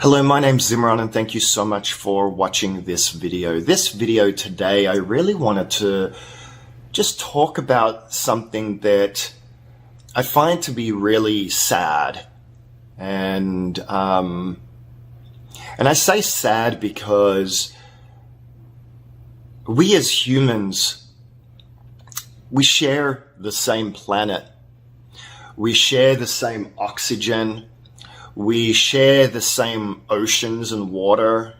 Hello, my name's Zimmaron and thank you so much for watching this video. This video today, I really wanted to just talk about something that I find to be really sad. And I say sad because we as humans, we share the same planet. We share the same oxygen. We share the same oceans and water,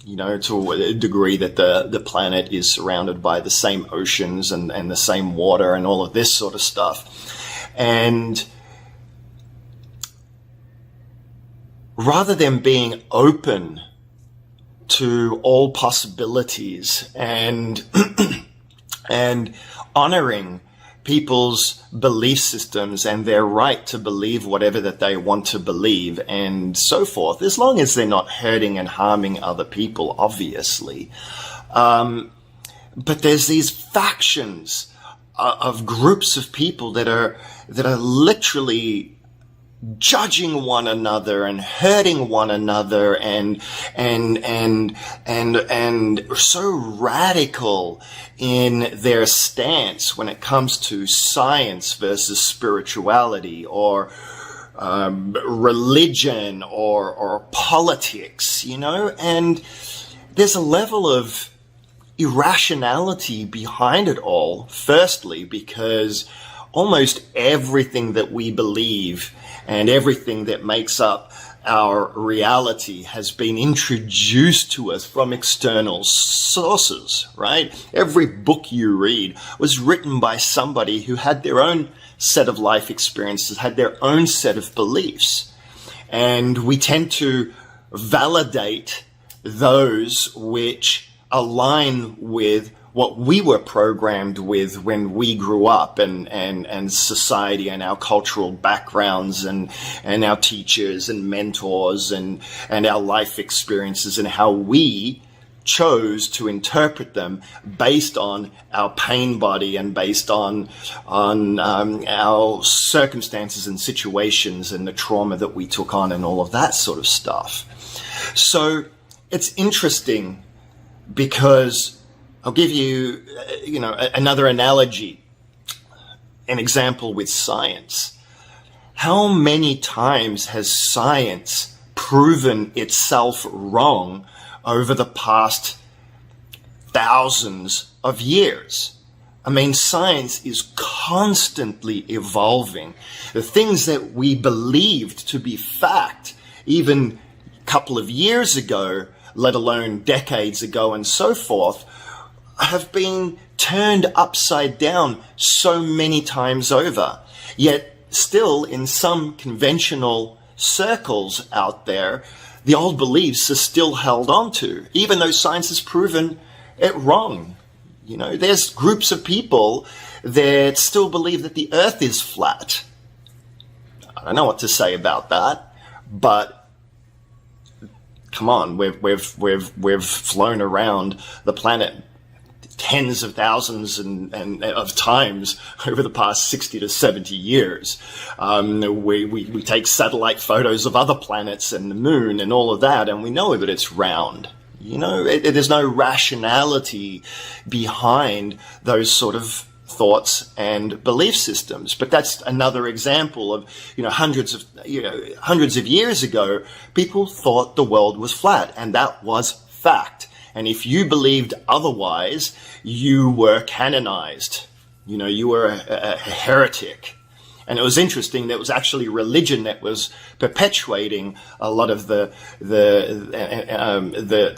to a degree that the planet is surrounded by the same oceans and the same water and all of this sort of stuff. And rather than being open to all possibilities and and honoring people's belief systems and their right to believe whatever that they want to believe and so forth, as long as they're not hurting and harming other people, obviously. But there's these factions of groups of people that are literally judging one another and hurting one another and so radical in their stance when it comes to science versus spirituality or religion or politics, and there's a level of irrationality behind it all. Firstly, because almost everything that we believe and everything that makes up our reality has been introduced to us from external sources, right? Every book you read was written by somebody who had their own set of life experiences, had their own set of beliefs. And we tend to validate those which align with what we were programmed with when we grew up, and society and our cultural backgrounds and our teachers and mentors and our life experiences, and how we chose to interpret them based on our pain body and based on our circumstances and situations and the trauma that we took on and all of that sort of stuff. So it's interesting because I'll give you, another analogy, an example with science. How many times has science proven itself wrong over the past thousands of years? I mean, science is constantly evolving. The things that we believed to be fact, even a couple of years ago, let alone decades ago and so forth, have been turned upside down so many times over. Yet still, in some conventional circles out there, the old beliefs are still held on to, even though science has proven it wrong. There's groups of people that still believe that the earth is flat. I don't know what to say about that, but come on, we've flown around the planet tens of thousands of times over the past 60 to 70 years. We take satellite photos of other planets and the moon and all of that, and we know that it's round. There's no rationality behind those sort of thoughts and belief systems. But that's another example of, hundreds of years ago, people thought the world was flat, and that was fact. And if you believed otherwise, you were canonized. You were a heretic. And it was interesting that it was actually religion that was perpetuating a lot of the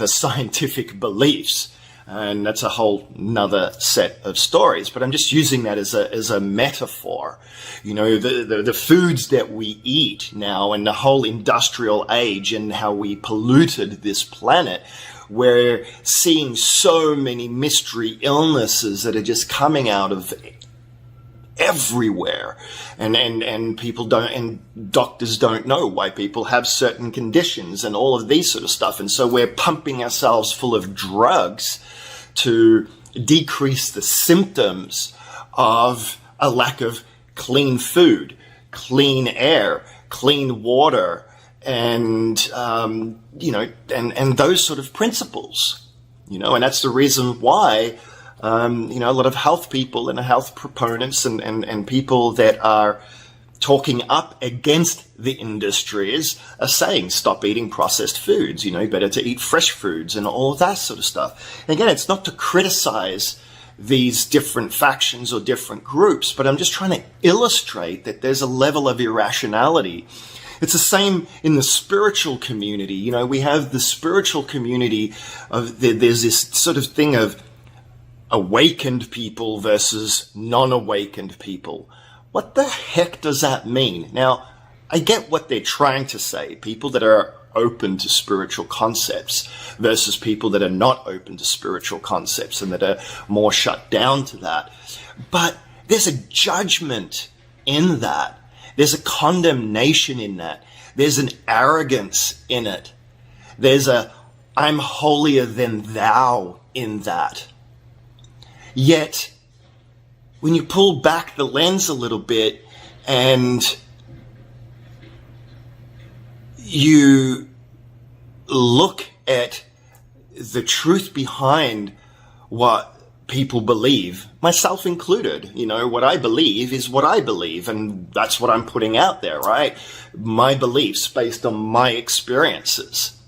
scientific beliefs. And that's a whole nother set of stories. But I'm just using that as a metaphor. The foods that we eat now, and the whole industrial age, and how we polluted this planet. We're seeing so many mystery illnesses that are just coming out of everywhere, and people don't, and doctors don't know why people have certain conditions and all of these sort of stuff. And so we're pumping ourselves full of drugs to decrease the symptoms of a lack of clean food, clean air, clean water, and and those sort of principles, and that's the reason why, a lot of health people and health proponents and people that are talking up against the industries are saying, stop eating processed foods, better to eat fresh foods and all of that sort of stuff. And again, it's not to criticize these different factions or different groups, but I'm just trying to illustrate that there's a level of irrationality. It's the same in the spiritual community. We have the spiritual community of, there's this sort of thing of awakened people versus non-awakened people. What the heck does that mean? Now, I get what they're trying to say. People that are open to spiritual concepts versus people that are not open to spiritual concepts and that are more shut down to that. But there's a judgment in that. There's a condemnation in that. There's an arrogance in it. There's a I'm holier than thou in that. Yet, when you pull back the lens a little bit and you look at the truth behind what people believe, myself included, what I believe is what I believe, and that's what I'm putting out there, right? My beliefs based on my experiences.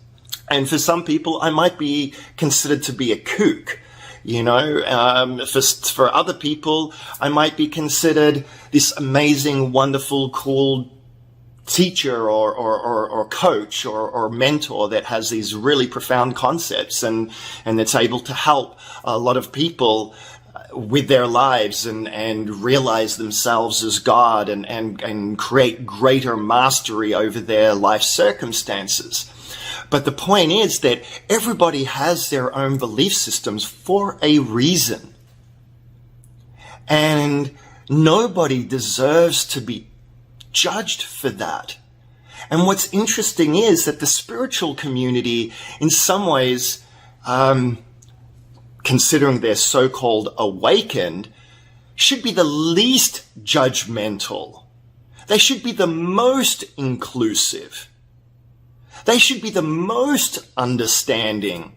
And for some people, I might be considered to be a kook. For other people, I might be considered this amazing, wonderful, cool teacher or coach or mentor that has these really profound concepts and that's able to help a lot of people with their lives and realize themselves as God and create greater mastery over their life circumstances. But the point is that everybody has their own belief systems for a reason. And nobody deserves to be judged for that. And what's interesting is that the spiritual community, in some ways, considering they're so-called awakened, should be the least judgmental. They should be the most inclusive. They should be the most understanding,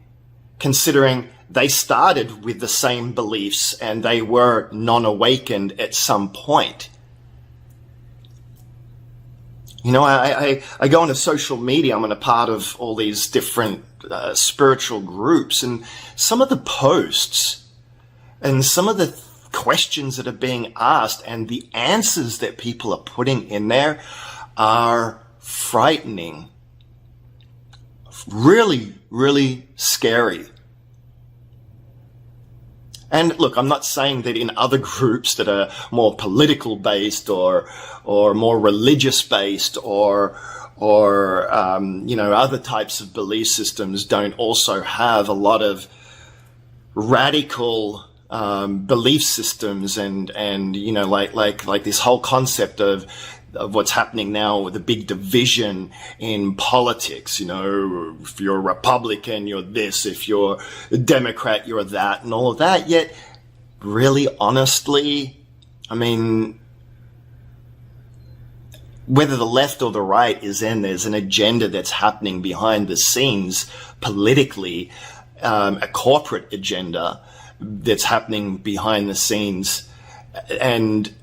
considering they started with the same beliefs and they were non-awakened at some point. I go onto social media. I'm a part of all these different spiritual groups, and some of the posts and some of the questions that are being asked and the answers that people are putting in there are frightening. Really, really scary. And look, I'm not saying that in other groups that are more political based or more religious based or other types of belief systems don't also have a lot of radical belief systems and like this whole concept of what's happening now with the big division in politics. If you're a Republican, you're this. If you're a Democrat, you're that, and all of that. Yet, really, honestly, whether the left or the right is in, there's an agenda that's happening behind the scenes politically, a corporate agenda that's happening behind the scenes, and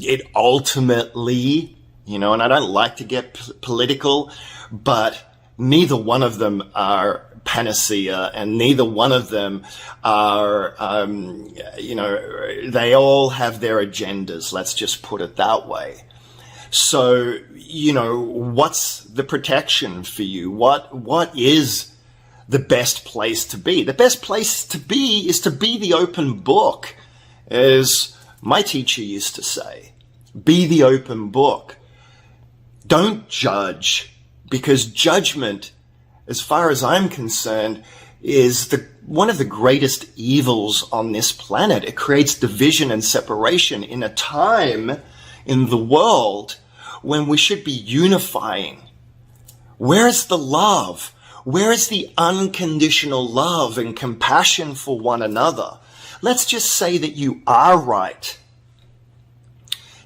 it ultimately, and I don't like to get political, but neither one of them are panacea, and neither one of them are, they all have their agendas. Let's just put it that way. So, what's the protection for you? What is the best place to be? The best place to be is to be the open book, as my teacher used to say. Be the open book. Don't judge, because judgment, as far as I'm concerned, is one of the greatest evils on this planet. It creates division and separation in a time in the world when we should be unifying. Where is the love? Where is the unconditional love and compassion for one another? Let's just say that you are right.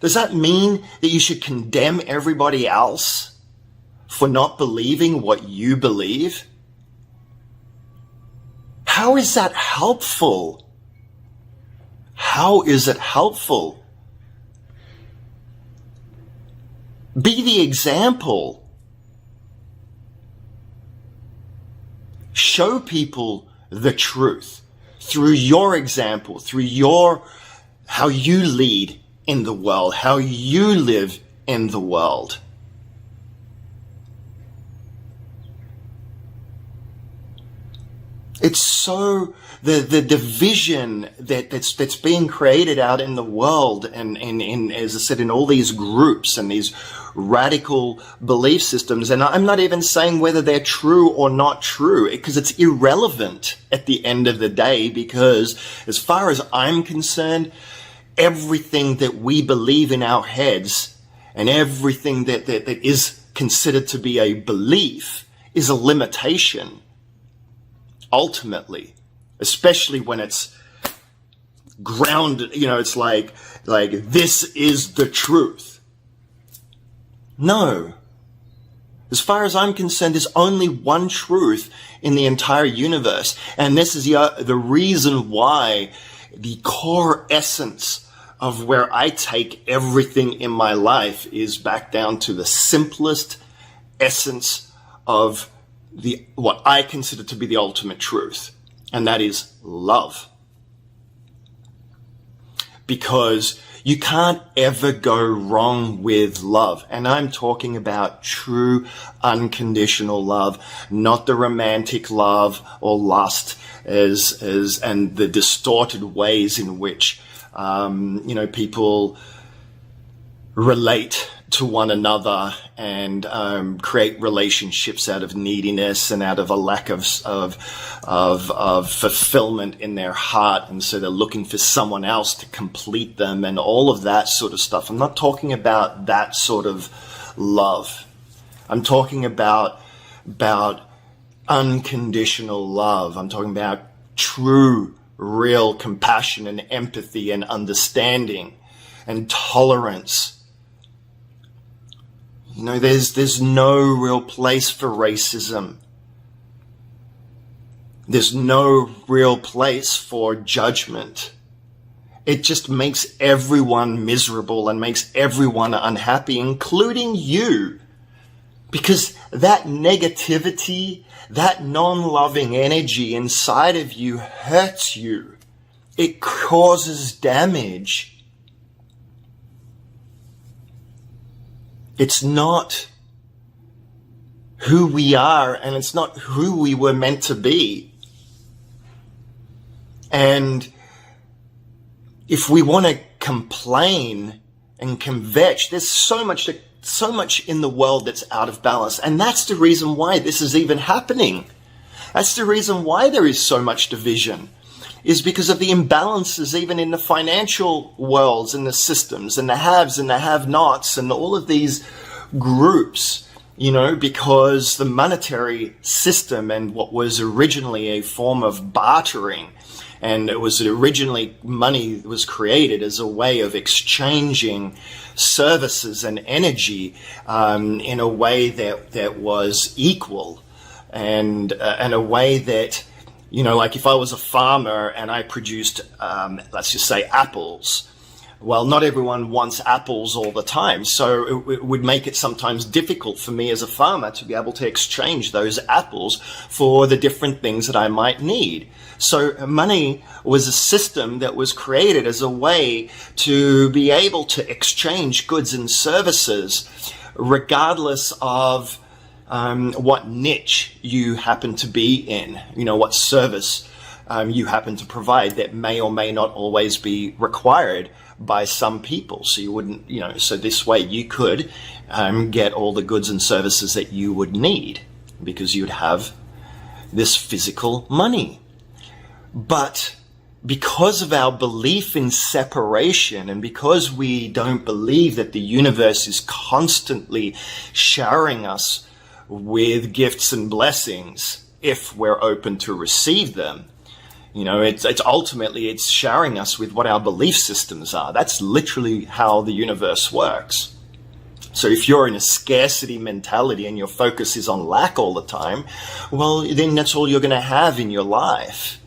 Does that mean that you should condemn everybody else? for not believing what you believe? How is that helpful? How is it helpful? Be the example. Show people the truth through your example, through how you lead in the world, how you live in the world. It's so the division that's being created out in the world, and as I said, in all these groups and these radical belief systems. And I'm not even saying whether they're true or not true, because it's irrelevant at the end of the day, because as far as I'm concerned, everything that we believe in our heads and everything that is considered to be a belief is a limitation. Ultimately, especially when it's grounded, it's like this is the truth. No. As far as I'm concerned, there's only one truth in the entire universe. And this is the reason why the core essence of where I take everything in my life is back down to the simplest essence of what I consider to be the ultimate truth, and that is love. Because you can't ever go wrong with love. And I'm talking about true unconditional love, not the romantic love or lust and the distorted ways in which people relate to one another and create relationships out of neediness and out of a lack of fulfillment in their heart, and so they're looking for someone else to complete them and all of that sort of stuff. I'm not talking about that sort of love. I'm talking about unconditional love. I'm talking about true, real compassion and empathy and understanding and tolerance. There's no real place for racism. There's no real place for judgment. It just makes everyone miserable and makes everyone unhappy, including you. Because that negativity, that non-loving energy inside of you hurts you. It causes damage. It's not who we are, and it's not who we were meant to be. And if we want to complain and kvetch, there's so much in the world that's out of balance. And that's the reason why this is even happening. That's the reason why there is so much division, is because of the imbalances even in the financial worlds and the systems and the haves and the have-nots and all of these groups, because the monetary system and what was originally a form of bartering, and it was originally money was created as a way of exchanging services and energy in a way that was equal and a way that, like if I was a farmer and I produced, let's just say apples, well, not everyone wants apples all the time. So it would make it sometimes difficult for me as a farmer to be able to exchange those apples for the different things that I might need. So money was a system that was created as a way to be able to exchange goods and services regardless of what niche you happen to be in, what service you happen to provide that may or may not always be required by some people. So you wouldn't, so this way you could get all the goods and services that you would need because you'd have this physical money. But because of our belief in separation, and because we don't believe that the universe is constantly showering us with gifts and blessings if we're open to receive them, it's ultimately it's showering us with what our belief systems are. That's literally how the universe works. So if you're in a scarcity mentality and your focus is on lack all the time, well, then that's all you're going to have in your life,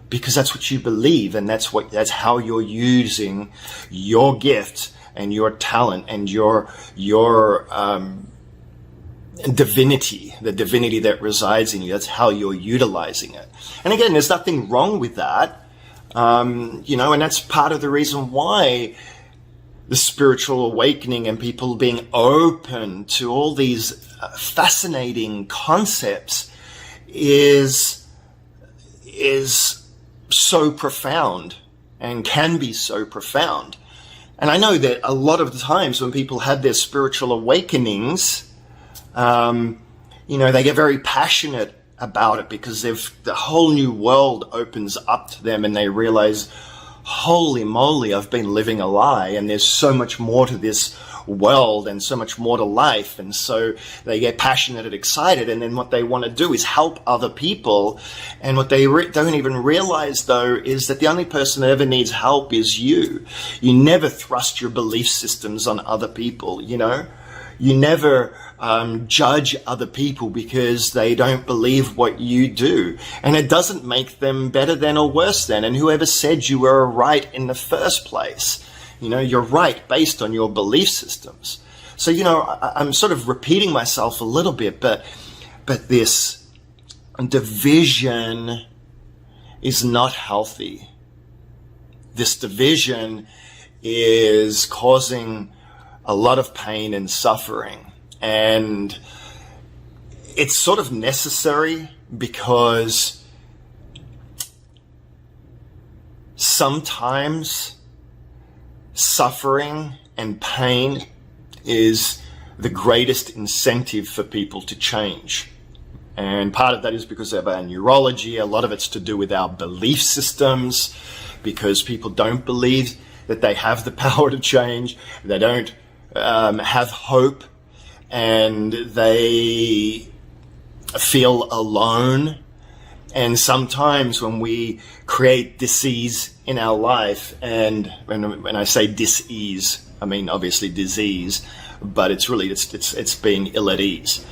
because that's what you believe, and that's how you're using your gift and your talent and your divinity, the divinity that resides in you. That's how you're utilizing it. And again, there's nothing wrong with that, and that's part of the reason why the spiritual awakening and people being open to all these fascinating concepts is so profound and can be so profound. And I know that a lot of the times when people have their spiritual awakenings, they get very passionate about it because the whole new world opens up to them and they realize, holy moly, I've been living a lie, and there's so much more to this world and so much more to life. And so they get passionate and excited, and then what they want to do is help other people. And what they don't even realize, though, is that the only person that ever needs help is you. You never thrust your belief systems on other people, You never judge other people because they don't believe what you do. And it doesn't make them better than or worse than. And whoever said you were right in the first place, you're right based on your belief systems. So, I'm sort of repeating myself a little bit, but this division is not healthy. This division is causing a lot of pain and suffering. And it's sort of necessary because sometimes suffering and pain is the greatest incentive for people to change. And part of that is because of our neurology. A lot of it's to do with our belief systems, because people don't believe that they have the power to change. They don't have hope, and they feel alone. And sometimes when we create disease in our life, and when I say dis-ease, I mean obviously disease, but it's really it's being ill at ease,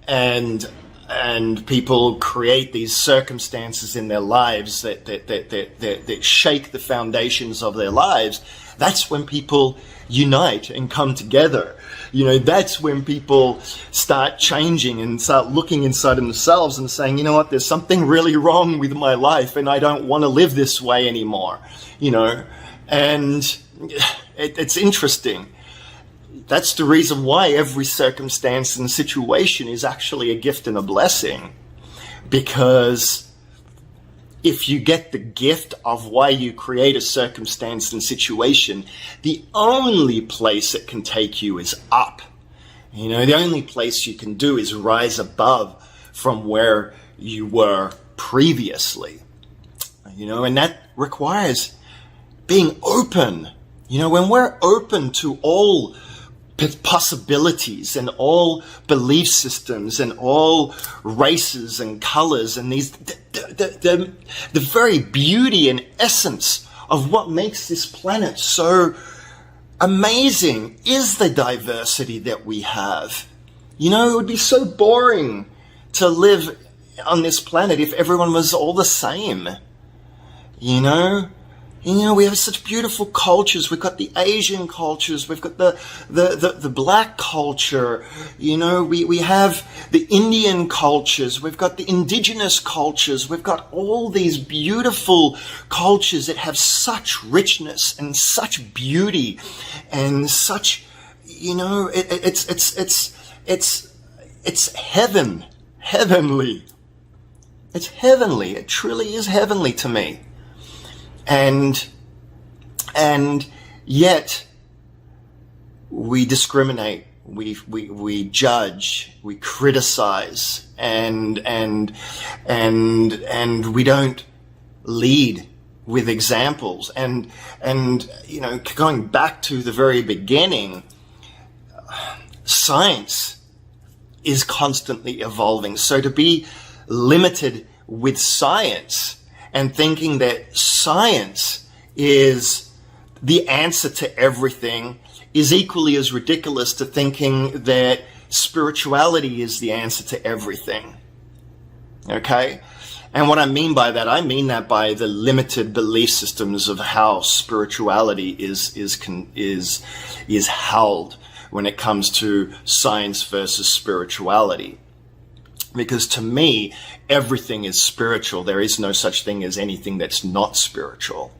and people create these circumstances in their lives that shake the foundations of their lives. That's when people unite and come together. That's when people start changing and start looking inside themselves and saying, you know what, there's something really wrong with my life and I don't want to live this way anymore. And it's interesting. That's the reason why every circumstance and situation is actually a gift and a blessing. Because if you get the gift of why you create a circumstance and situation, the only place it can take you is up. The only place you can do is rise above from where you were previously. And that requires being open. When we're open to all possibilities and all belief systems and all races and colors and these the very beauty and essence of what makes this planet so amazing is the diversity that we have. It would be so boring to live on this planet if everyone was all the same. We have such beautiful cultures. We've got the Asian cultures. We've got the black culture. We have the Indian cultures. We've got the indigenous cultures. We've got all these beautiful cultures that have such richness and such beauty and such, it's heavenly. It's heavenly. It truly is heavenly to me. And yet we discriminate, we judge, we criticize, and we don't lead with examples. And going back to the very beginning, science is constantly evolving. So to be limited with science and thinking that science is the answer to everything is equally as ridiculous to thinking that spirituality is the answer to everything. Okay? And what I mean by that, I mean that by the limited belief systems of how spirituality is held when it comes to science versus spirituality. Because to me, everything is spiritual. There is no such thing as anything that's not spiritual.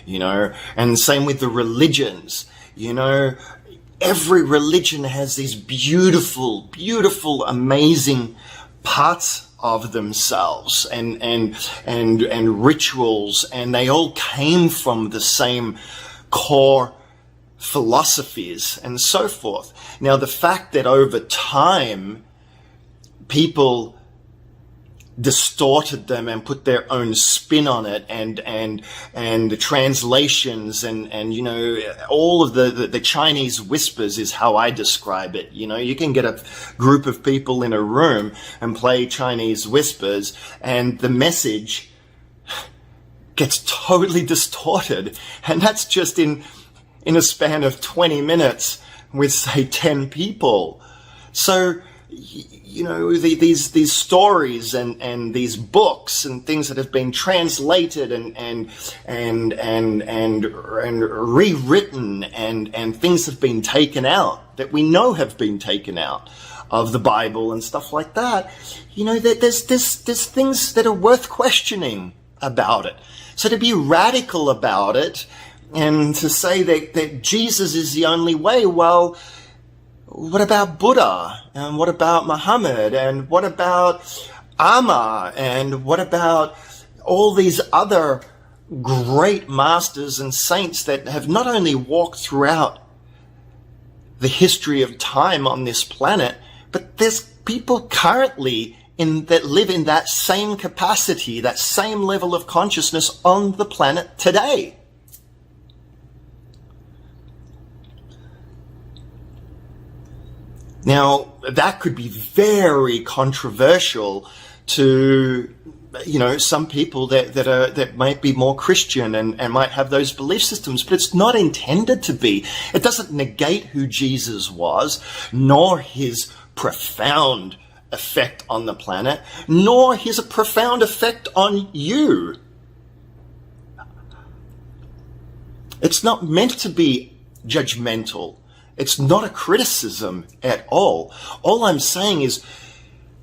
And same with the religions. Every religion has these beautiful, beautiful, amazing parts of themselves and rituals, and they all came from the same core philosophies and so forth. Now, the fact that over time people distorted them and put their own spin on it, and the translations and all of the Chinese whispers is how I describe it. You can get a group of people in a room and play Chinese whispers, and the message gets totally distorted, and that's just in a span of 20 minutes with, say, 10 people. So these stories and these books and things that have been translated and rewritten and things have been taken out that we know have been taken out of the Bible and stuff like that. There's things that are worth questioning about it. So to be radical about it and to say that Jesus is the only way, well, what about Buddha? And what about Muhammad? And what about Amma? And what about all these other great masters and saints that have not only walked throughout the history of time on this planet, but there's people currently that live in that same capacity, that same level of consciousness on the planet today. Now, that could be very controversial to, some people that might be more Christian and might have those belief systems, but it's not intended to be. It doesn't negate who Jesus was, nor his profound effect on the planet, nor his profound effect on you. It's not meant to be judgmental. It's not a criticism at all. All I'm saying is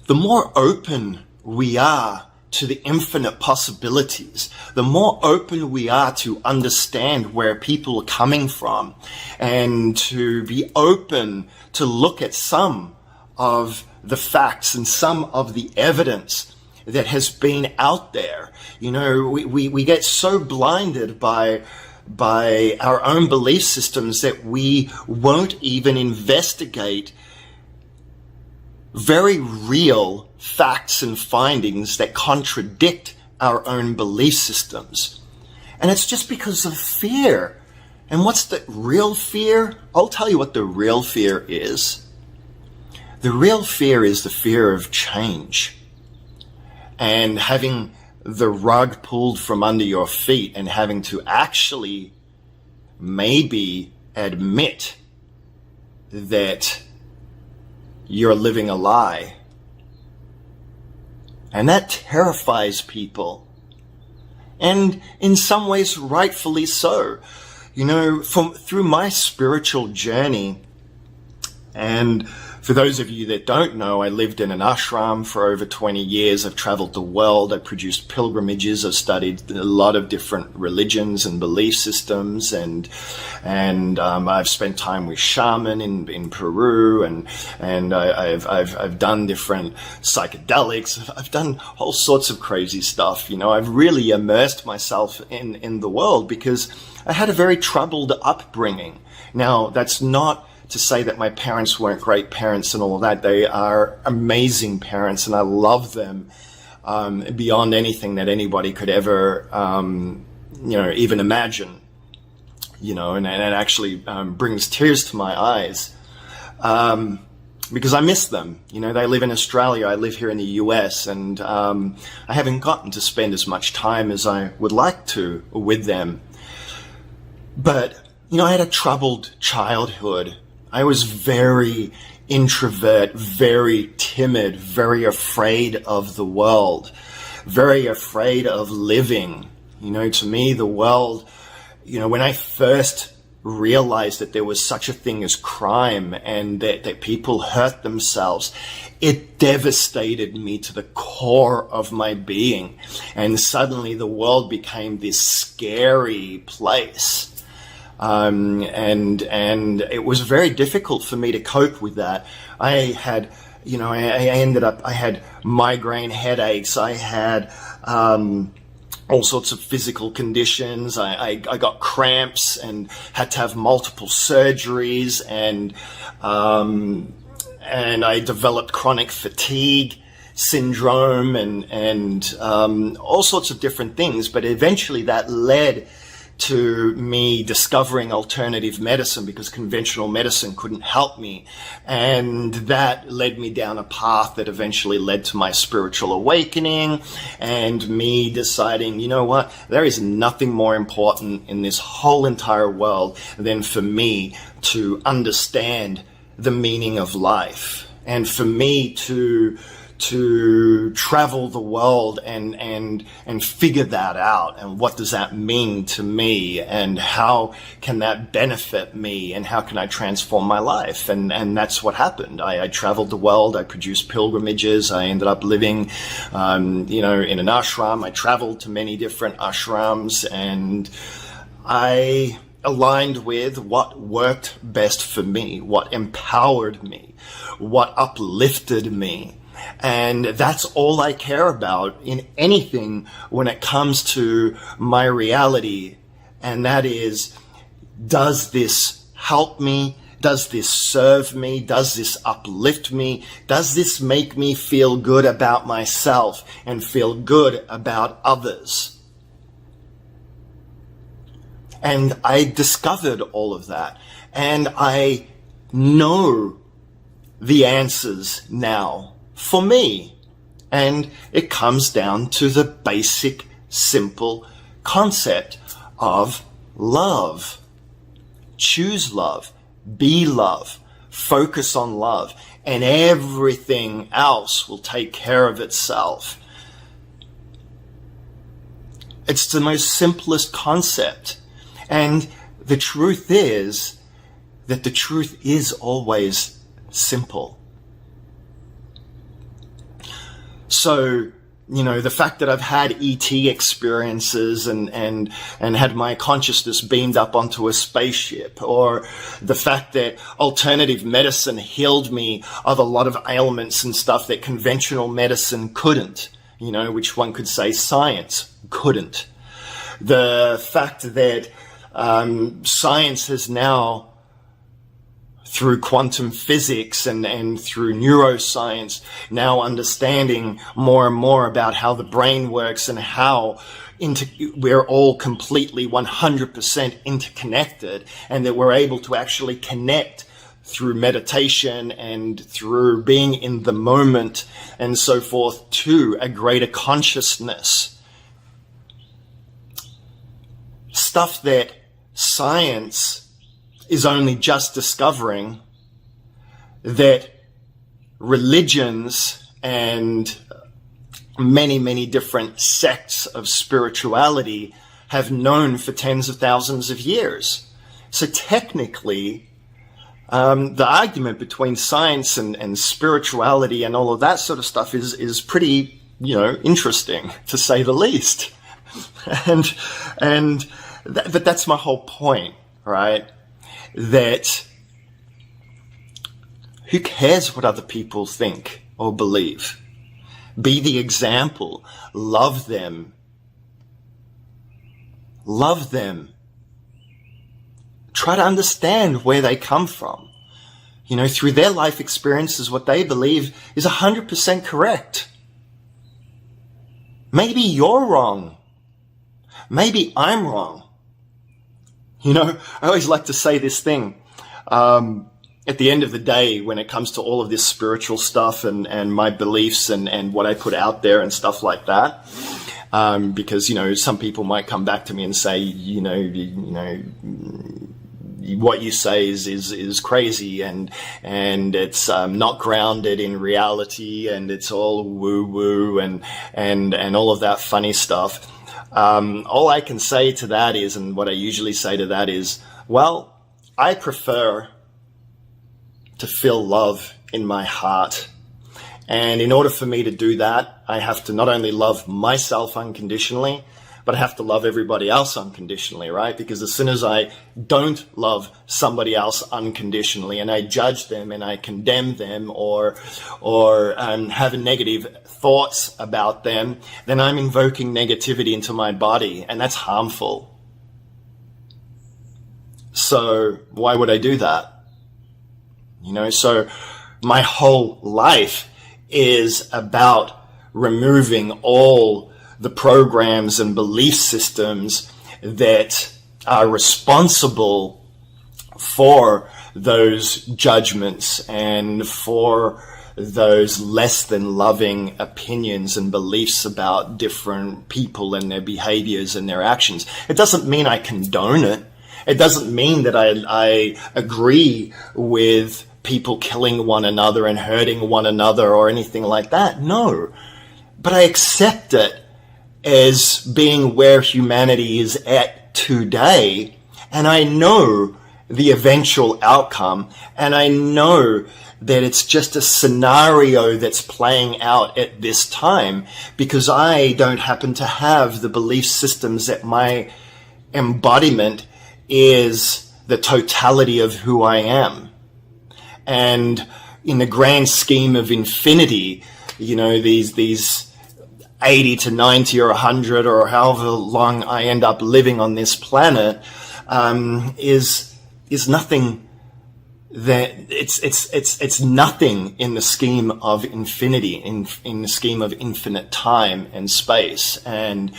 the more open we are to the infinite possibilities, the more open we are to understand where people are coming from and to be open to look at some of the facts and some of the evidence that has been out there. We get so blinded by our own belief systems that we won't even investigate very real facts and findings that contradict our own belief systems. And it's just because of fear. And what's the real fear? I'll tell you what the real fear is. The real fear is the fear of change and having the rug pulled from under your feet and having to actually maybe admit that you're living a lie. And that terrifies people. And in some ways, rightfully so. Through my spiritual journey, and for those of you that don't know, I lived in an ashram for over 20 years. I've traveled the world. I produced pilgrimages. I've studied a lot of different religions and belief systems, and I've spent time with shaman in Peru, and I've done different psychedelics. I've done all sorts of crazy stuff. I've really immersed myself in the world because I had a very troubled upbringing. Now, that's not to say that my parents weren't great parents and all of that. They are amazing parents, and I love them beyond anything that anybody could ever, even imagine. And it actually brings tears to my eyes because I miss them. They live in Australia. I live here in the US, and I haven't gotten to spend as much time as I would like to with them. But I had a troubled childhood. I was very introvert, very timid, very afraid of the world, very afraid of living. To me, the world, when I first realized that there was such a thing as crime and that people hurt themselves, it devastated me to the core of my being. And suddenly the world became this scary place. And it was very difficult for me to cope with that. I had, I had migraine headaches. I had, all sorts of physical conditions. I got cramps and had to have multiple surgeries, and I developed chronic fatigue syndrome and all sorts of different things. But eventually that led to me discovering alternative medicine, because conventional medicine couldn't help me. And that led me down a path that eventually led to my spiritual awakening and me deciding, there is nothing more important in this whole entire world than for me to understand the meaning of life, and for me to travel the world and figure that out, and what does that mean to me, and how can that benefit me, and how can I transform my life. And that's what happened. I traveled the world. I produced pilgrimages. I ended up living in an ashram. I traveled to many different ashrams, and I aligned with what worked best for me, what empowered me, what uplifted me. And that's all I care about in anything when it comes to my reality. And that is, does this help me? Does this serve me? Does this uplift me? Does this make me feel good about myself and feel good about others? And I discovered all of that. And I know the answers now for me. And it comes down to the basic, simple concept of love. Choose love. Be love. Focus on love. And everything else will take care of itself. It's the most simplest concept. And the truth is that the truth is always simple. So, the fact that I've had ET experiences and had my consciousness beamed up onto a spaceship, or the fact that alternative medicine healed me of a lot of ailments and stuff that conventional medicine couldn't, which one could say science couldn't. The fact that science has now, through quantum physics and through neuroscience, now understanding more and more about how the brain works and how we're all completely 100% interconnected, and that we're able to actually connect through meditation and through being in the moment and so forth to a greater consciousness. Stuff that science is only just discovering, that religions and many, many different sects of spirituality have known for tens of thousands of years. So technically, the argument between science and spirituality and all of that sort of stuff is pretty, interesting, to say the least. But that's my whole point, right? That who cares what other people think or believe? Be the example. Love them. Love them. Try to understand where they come from. Through their life experiences, what they believe is 100% correct. Maybe you're wrong. Maybe I'm wrong. I always like to say this thing. At the end of the day, when it comes to all of this spiritual stuff and my beliefs and what I put out there and stuff like that, because, some people might come back to me and say, what you say is crazy, and it's not grounded in reality, and it's all woo woo and all of that funny stuff. All I can say to that is, and what I usually say to that is, well, I prefer to feel love in my heart. And in order for me to do that, I have to not only love myself unconditionally, but I have to love everybody else unconditionally, right? Because as soon as I don't love somebody else unconditionally, and I judge them and I condemn them or have negative thoughts about them, then I'm invoking negativity into my body, and that's harmful. So why would I do that? So my whole life is about removing all the programs and belief systems that are responsible for those judgments and for those less than loving opinions and beliefs about different people and their behaviors and their actions. It doesn't mean I condone it. It doesn't mean that I agree with people killing one another and hurting one another or anything like that. No. But I accept it as being where humanity is at today, and I know the eventual outcome, and I know that it's just a scenario that's playing out at this time, because I don't happen to have the belief systems that my embodiment is the totality of who I am. And in the grand scheme of infinity, these 80 to 90 or 100 or however long I end up living on this planet, is nothing. That it's nothing in the scheme of infinity, in the scheme of infinite time and space and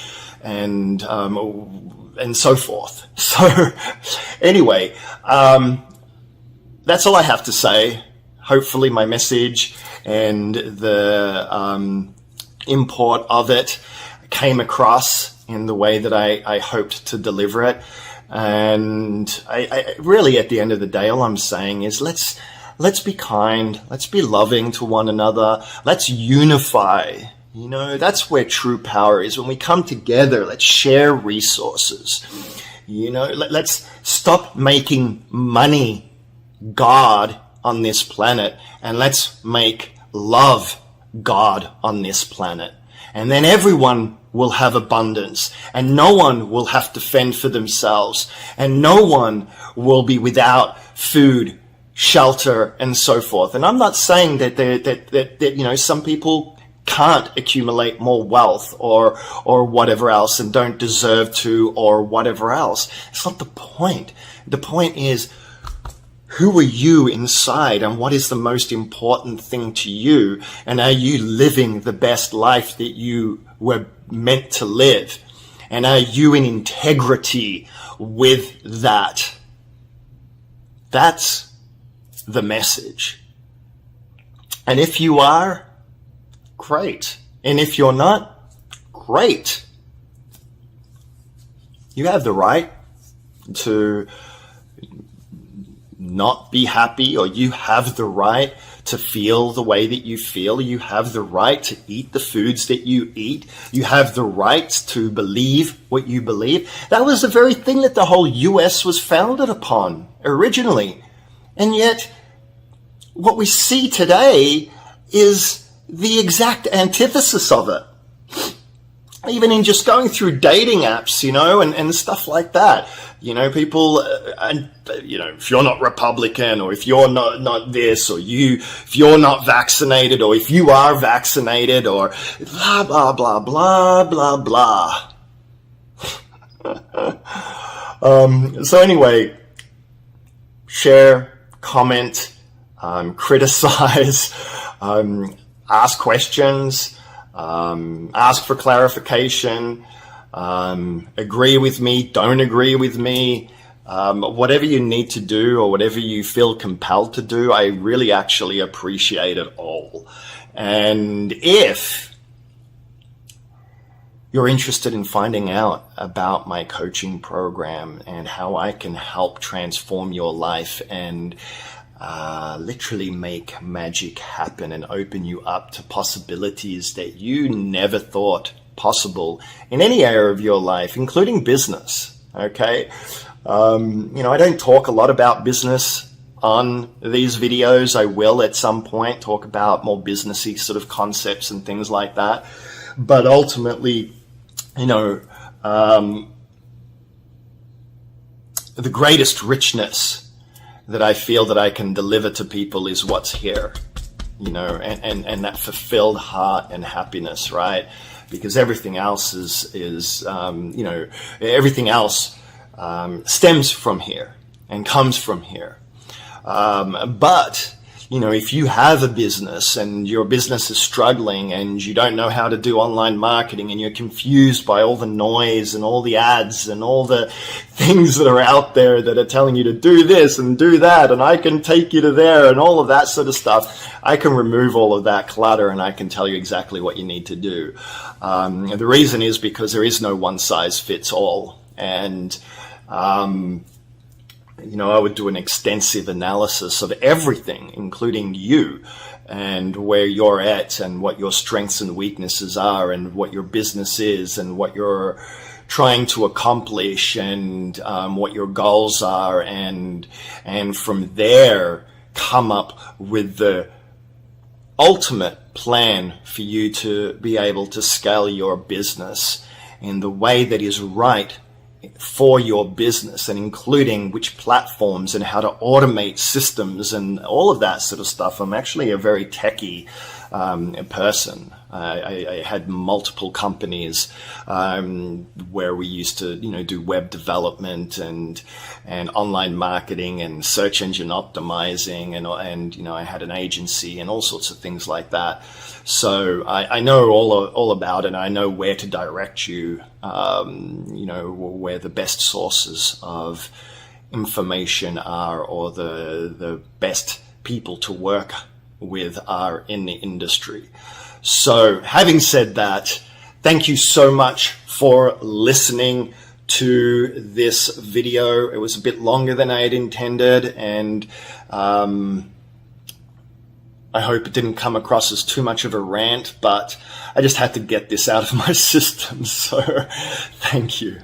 so forth. So anyway, that's all I have to say. Hopefully my message and the import of it came across in the way that I hoped to deliver it. And I really, at the end of the day, all I'm saying is let's be kind, let's be loving to one another, let's unify. That's where true power is. When we come together, let's share resources. Let's stop making money God on this planet, and let's make love God on this planet. And then everyone will have abundance, and no one will have to fend for themselves, and no one will be without food, shelter, and so forth. And I'm not saying that some people can't accumulate more wealth or whatever else and don't deserve to or whatever else. It's not the point. The point is, who are you inside, and what is the most important thing to you? And are you living the best life that you were meant to live? And are you in integrity with that? That's the message. And if you are, great. And if you're not, great. You have the right to not be happy, or you have the right to feel the way that you feel. You have the right to eat the foods that you eat. You have the right to believe what you believe. That was the very thing that the whole US was founded upon originally. And yet, what we see today is the exact antithesis of it. Even in just going through dating apps, and stuff like that. People, if you're not Republican, or if you're not this, or if you're not vaccinated, or if you are vaccinated, or blah, blah, blah, blah, blah, blah. So anyway, share, comment, criticize, ask questions, ask for clarification, agree with me, don't agree with me, whatever you need to do or whatever you feel compelled to do. I really actually appreciate it all. And if you're interested in finding out about my coaching program and how I can help transform your life and literally make magic happen and open you up to possibilities that you never thought possible in any area of your life, including business. Okay. I don't talk a lot about business on these videos. I will at some point talk about more businessy sort of concepts and things like that. But ultimately, the greatest richness that I feel that I can deliver to people is what's here, and that fulfilled heart and happiness, right? Because everything else everything else stems from here and comes from here. But if you have a business and your business is struggling and you don't know how to do online marketing and you're confused by all the noise and all the ads and all the things that are out there that are telling you to do this and do that and I can take you to there and all of that sort of stuff, I can remove all of that clutter and I can tell you exactly what you need to do. The reason is because there is no one size fits all. And I would do an extensive analysis of everything, including you and where you're at and what your strengths and weaknesses are and what your business is and what you're trying to accomplish and what your goals are. And from there, come up with the ultimate plan for you to be able to scale your business in the way that is right for your business, and including which platforms and how to automate systems and all of that sort of stuff. I'm actually a very techie person. I had multiple companies where we used to, do web development and online marketing and search engine optimizing and I had an agency and all sorts of things like that. So I know all about it. I know where to direct you, where the best sources of information are or the best people to work with are in the industry. So having said that, thank you so much for listening to this video. It was a bit longer than I had intended, and I hope it didn't come across as too much of a rant, but I just had to get this out of my system. So thank you.